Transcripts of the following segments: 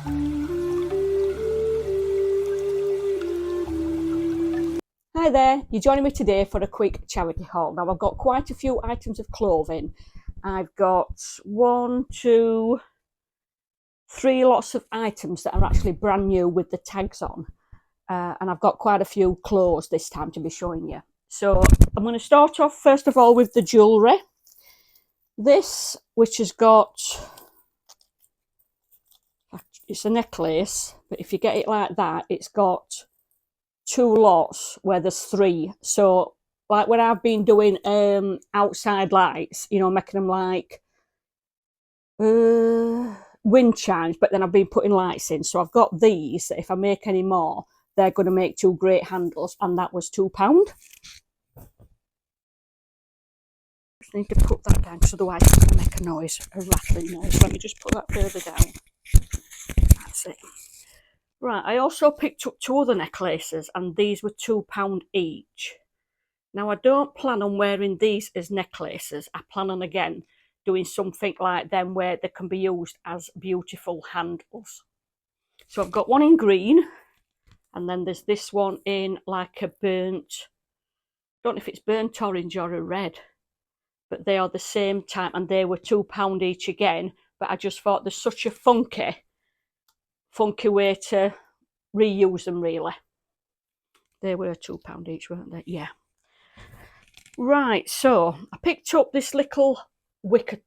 Hi there, you're joining me today for a quick charity haul. Now I've got quite a few items of clothing. I've got 1, 2, 3 lots of items that are actually brand new with the tags on. And I've got quite a few clothes this time to be showing you. So I'm going to start off first of all with the jewellery. This, which has got, it's a necklace, but if you get it like that, it's got 2 lots where there's 3. So like when I've been doing outside lights, you know, making them like wind chimes, but then I've been putting lights in. So I've got these that if I make any more, they're going to make 2 great handles, and that was £2. Just need to put that down because otherwise it's going to make a noise, a rattling noise. Let me just put that further down. That's it. Right, I also picked up 2 other necklaces, and these were £2 each. Now, I don't plan on wearing these as necklaces. I plan on, again, doing something like them where they can be used as beautiful handles. So I've got one in green, and then there's this one in like a burnt, don't know if it's burnt orange or a red, but they are the same type, and they were £2 each again. But I just thought there's such a funky way to reuse them, really. They were £2 each, weren't they? Yeah. Right, so I picked up this little wicker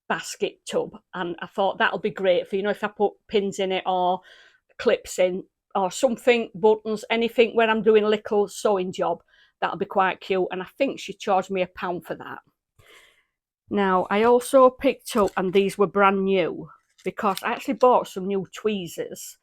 basket tub, and I thought that'll be great for, you know, if I put pins in it or clips in or something, buttons, anything where I'm doing a little sewing job, that'll be quite cute. And I think she charged me £1 for that. Now, I also picked up, and these were brand new, because I actually bought some new tweezers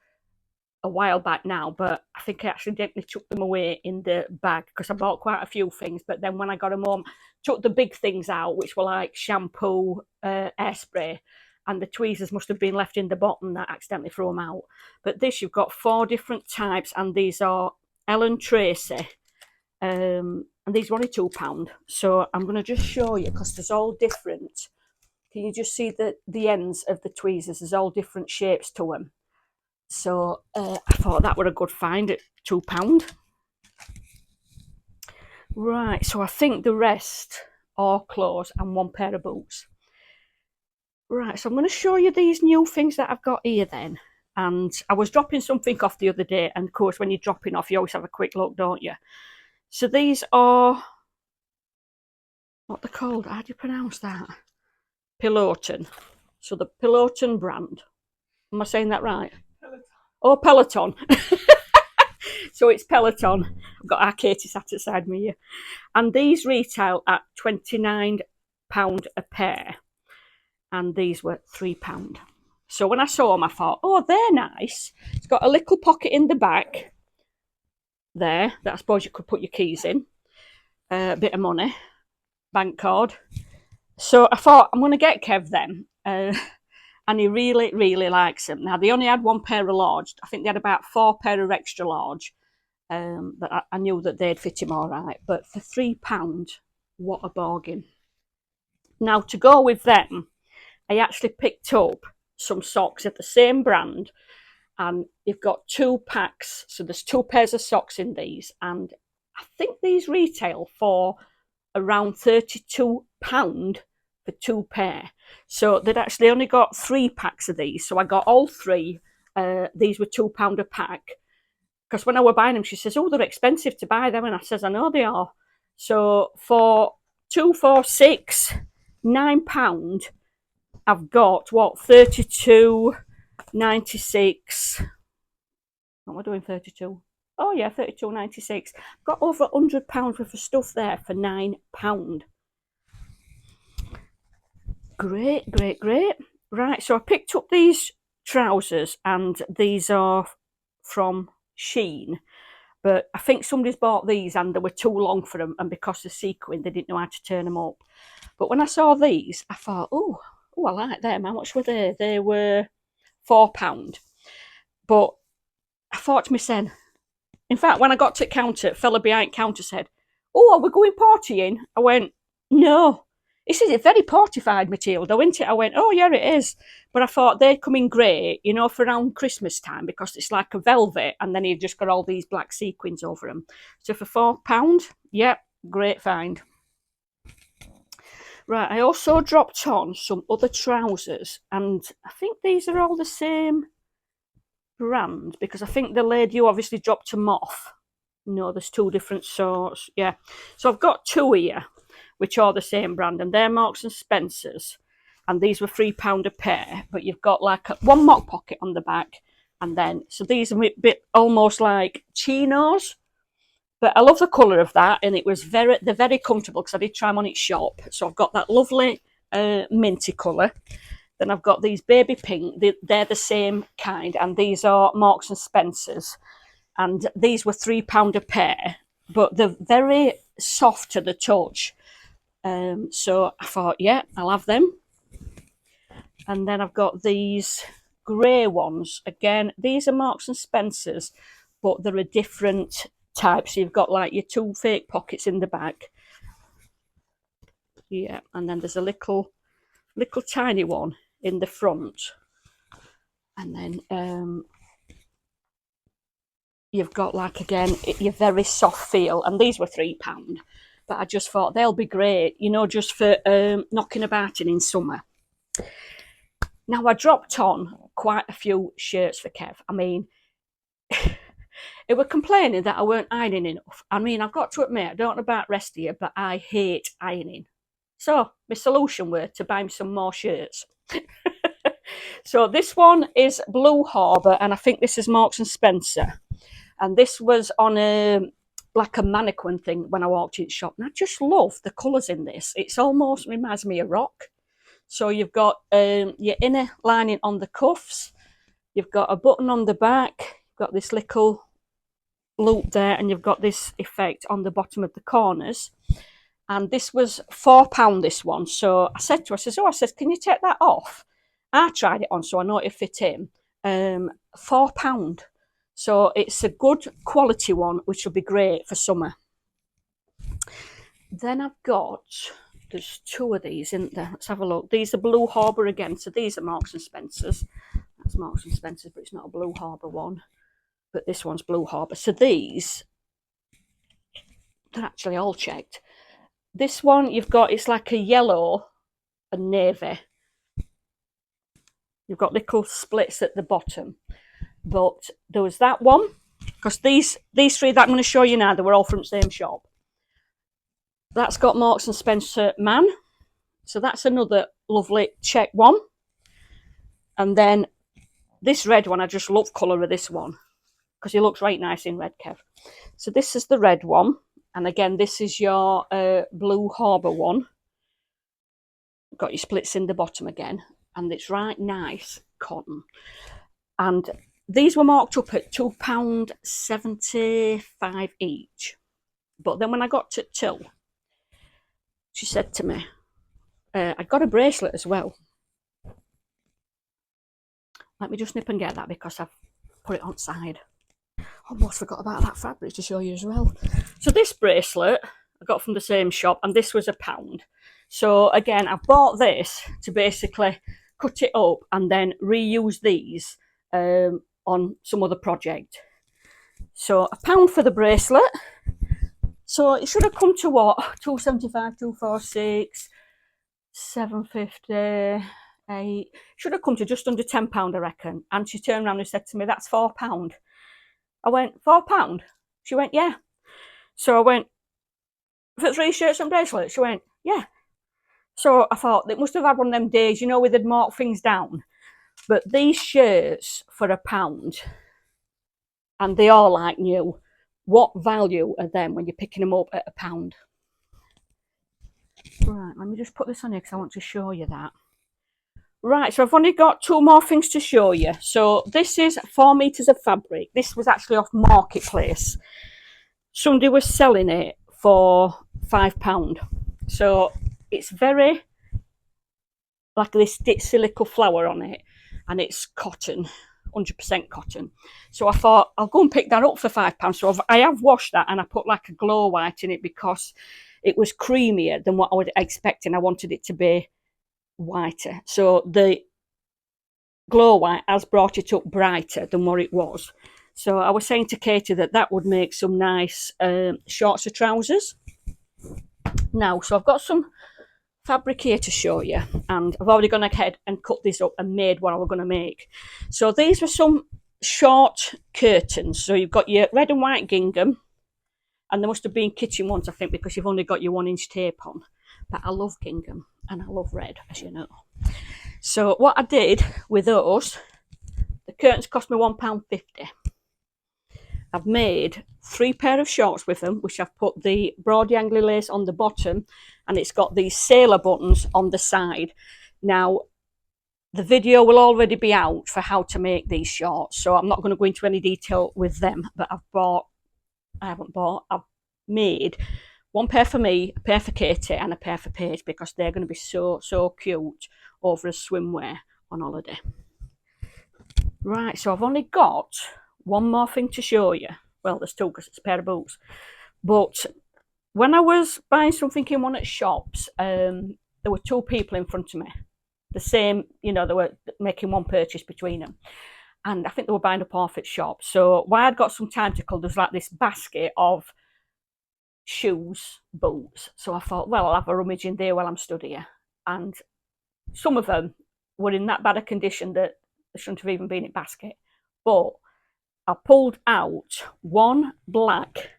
a while back now, but I think I accidentally took them away in the bag because I bought quite a few things. But then when I got them home, took the big things out, which were like shampoo, hairspray, and the tweezers must have been left in the bottom that I accidentally threw them out. But this, you've got 4 different types, and these are Ellen Tracy, and these were only £2. So I'm going to just show you, because there's all different. Can you just see the ends of the tweezers? There's all different shapes to them. So I thought that were a good find at £2. Right, so I think the rest are clothes and 1 pair of boots. Right, so I'm going to show you these new things that I've got here then. And I was dropping something off the other day, and of course when you're dropping off, you always have a quick look, don't you? So these are, what they're called, how do you pronounce that? Peloton. So the Peloton brand. Am I saying that right? Peloton. Oh, Peloton. So it's Peloton. I've got our Katie sat aside me here. And these retail at £29 a pair. And these were £3. So when I saw them, I thought, oh, they're nice. It's got a little pocket in the back there that I suppose you could put your keys in. A bit of money, bank card. So I thought, I'm going to get Kev them. And he really, really likes them. Now, they only had 1 pair of large. I think they had about 4 pair of extra large. But I knew that they'd fit him all right. But for £3, what a bargain. Now, to go with them, I actually picked up some socks of the same brand, and you've got 2 packs. So there's 2 pairs of socks in these, and I think these retail for around £32 for 2 pair. So they'd actually only got 3 packs of these. So I got all 3. These were £2 a pack. Because when I were buying them, she says, oh, they're expensive to buy them. And I says, I know they are. So for 2, 4, 6, £9, I've got, what, 32.96. What am I doing, 32? Oh, yeah, 32.96. I've got over £100 worth of stuff there for £9. Great, great, great. Right, so I picked up these trousers, and these are from Shein. But I think somebody's bought these and they were too long for them, and because of sequin, they didn't know how to turn them up. But when I saw these, I thought, oh, I like them. How much were they? They were £4. But I thought to myself, in fact, when I got to the counter, a fella behind the counter said, oh, are we going partying? I went, no. He says it's very portified material though, isn't it? I went, oh yeah, it is. But I thought they'd come in grey, you know, for around Christmas time because it's like a velvet and then you've just got all these black sequins over them. So for £4, yep, great find. Right, I also dropped on some other trousers and I think these are all the same brand because I think the lady you obviously dropped them off. No, there's two different sorts. Yeah. So I've got two here, which are the same brand, and they're Marks and Spencer's. And these were £3 a pair, but you've got like one mock pocket on the back. And then, so these are a bit almost like chinos. But I love the colour of that, and they're very comfortable because I did try them on its shop. So I've got that lovely minty colour. Then I've got these baby pink. They're the same kind, and these are Marks and Spencer's. And these were £3 a pair, but they're very soft to the touch. So I thought, yeah, I'll have them. And then I've got these grey ones. Again, these are Marks and Spencer's, but they're a different type. So you've got like your two fake pockets in the back. Yeah, and then there's a little tiny one in the front. And then you've got like, again, your very soft feel. And these were £3. But I just thought they'll be great, you know, just for knocking about in summer. Now, I dropped on quite a few shirts for Kev. I mean, they were complaining that I weren't ironing enough. I mean, I've got to admit, I don't know about the rest of you, but I hate ironing. So my solution were to buy him some more shirts. So this one is Blue Harbour, and I think this is Marks and Spencer. And this was on like a mannequin thing when I walked in the shop. And I just love the colours in this. It's almost reminds me of rock. So you've got your inner lining on the cuffs. You've got a button on the back. You've got this little loop there, and you've got this effect on the bottom of the corners. And this was £4, this one. So I said to her, I said, can you take that off? I tried it on so I know it fit in. £4. So it's a good quality one, which will be great for summer. Then I've got, there's two of these in there. Let's have a look. These are Blue Harbour again. So these are Marks and Spencer's. That's Marks and Spencer's, but it's not a Blue Harbour one. But this one's Blue Harbour. So these, they're actually all checked. This one you've got, it's like a yellow and navy. You've got little splits at the bottom. But there was that one, because these three that I'm going to show you now, they were all from the same shop. That's got Marks and Spencer Man. So that's another lovely check one. And then this red one, I just love the colour of this one because it looks right nice in red, Kev. So this is the red one. And again, this is your Blue Harbour one. Got your splits in the bottom again. And it's right nice cotton. And these were marked up at £2.75 each. But then when I got to till, she said to me, I got a bracelet as well. Let me just nip and get that because I've put it on side. Almost forgot about that fabric to show you as well. So this bracelet I got from the same shop, and this was £1. So again, I bought this to basically cut it up and then reuse these on some other project. So £1 for the bracelet. So it should have come to what? £2.75, £2.46, £7.50, £8. Should have come to just under £10, I reckon. And she turned around and said to me, "That's £4." I went, £4? She went, "Yeah." So I went, "For 3 shirts and bracelets?" She went, "Yeah." So I thought they must have had one of them days, you know, where they'd mark things down. But these shirts for £1, and they are like new. What value are them when you're picking them up at £1? Right, let me just put this on here because I want to show you that. Right, so I've only got 2 more things to show you. So this is 4 meters of fabric. This was actually off Marketplace. Somebody was selling it for £5. So it's very like this silica flower on it, and it's cotton, 100% cotton. So I thought I'll go and pick that up for £5. So I have washed that, and I put like a glow white in it because it was creamier than what I was expecting. I wanted it to be whiter. So the Glow White has brought it up brighter than what it was. So I was saying to Katie that that would make some nice shorts or trousers. Now, so I've got some fabric here to show you, and I've already gone ahead and cut this up and made what I was going to make. So these were some short curtains. So you've got your red and white gingham, and there must have been kitchen ones, I think, because you've only got your 1-inch tape on. But I love gingham and I love red, as you know. So what I did with those, the curtains cost me £1.50. I've made 3 pair of shorts with them, which I've put the broad angly lace on the bottom, and it's got these sailor buttons on the side. Now, the video will already be out for how to make these shorts, so I'm not going to go into any detail with them, but I've made 1 pair for me, a pair for Katie, and a pair for Paige, because they're going to be so cute over as swimwear on holiday. Right, so I've only got one more thing to show you. Well, there's 2 because it's a pair of boots. But when I was buying something in one of the shops, there were 2 people in front of me. The same, you know, they were making one purchase between them. And I think they were buying up off at shop. So while I'd got some time to cull, there's like this basket of shoes, boots. So I thought, well, I'll have a rummage in there while I'm stood here. And some of them were in that bad a condition that they shouldn't have even been in basket. But I pulled out 1 black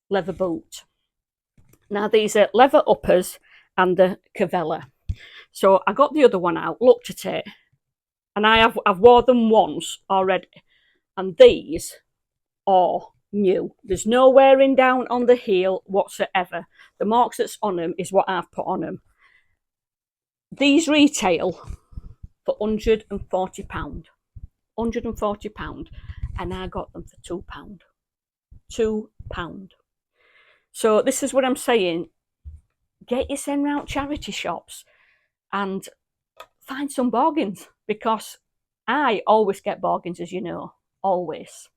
leather boot. Now these are leather uppers and the Cavella. So I got the other one out, looked at it, and I've wore them once already. And these are new. There's no wearing down on the heel whatsoever. The marks that's on them is what I've put on them. These retail for £140. £140, and I got them for £2. £2. So this is what I'm saying. Get yourself round charity shops and find some bargains, because I always get bargains, as you know, always.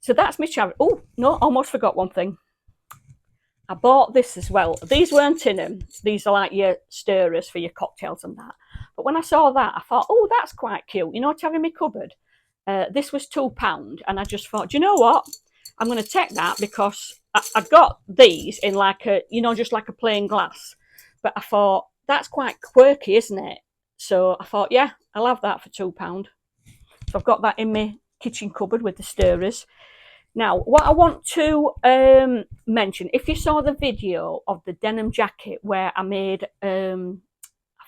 So that's my charity. Oh, no, almost forgot one thing. I bought this as well. These weren't in them. These are like your stirrers for your cocktails and that. But when I saw that, I thought, oh, that's quite cute. You know, to have in my cupboard. This was £2, and I just thought, do you know what? I'm going to take that, because I got these in like a, you know, just like a plain glass. But I thought, that's quite quirky, isn't it? So I thought, yeah, I'll have that for £2. So I've got that in my kitchen cupboard with the stirrers. Now, what I want to mention, if you saw the video of the denim jacket where I made, I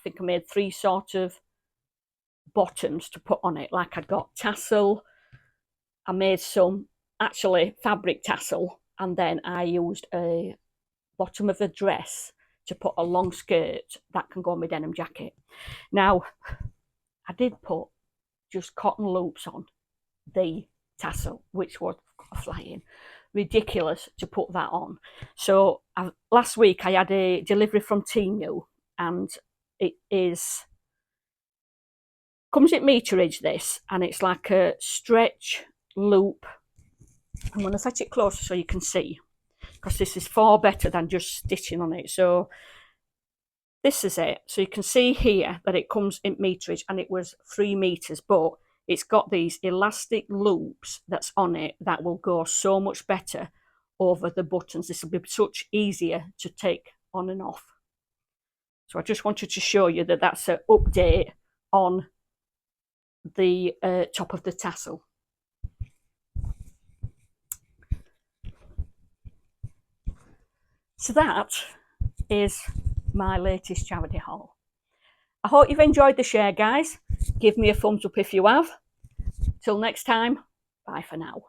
think I made 3 sort of bottoms to put on it. Like I got tassel, I made some actually fabric tassel, and then I used a bottom of a dress to put a long skirt that can go on my denim jacket. Now, I did put just cotton loops on the tassel, which was flying. Ridiculous to put that on. So last week I had a delivery from Temu, and it comes at meterage, this, and it's like a stretch loop. I'm going to set it closer so you can see, because this is far better than just stitching on it. So this is it. So you can see here that it comes in meterage, and it was 3 meters, but it's got these elastic loops that's on it that will go so much better over the buttons. This will be such easier to take on and off. So I just wanted to show you that that's an update on the top of the tassel. So that is my latest charity haul. I hope you've enjoyed the share, guys. Give me a thumbs up if you have. Till next time, bye for now.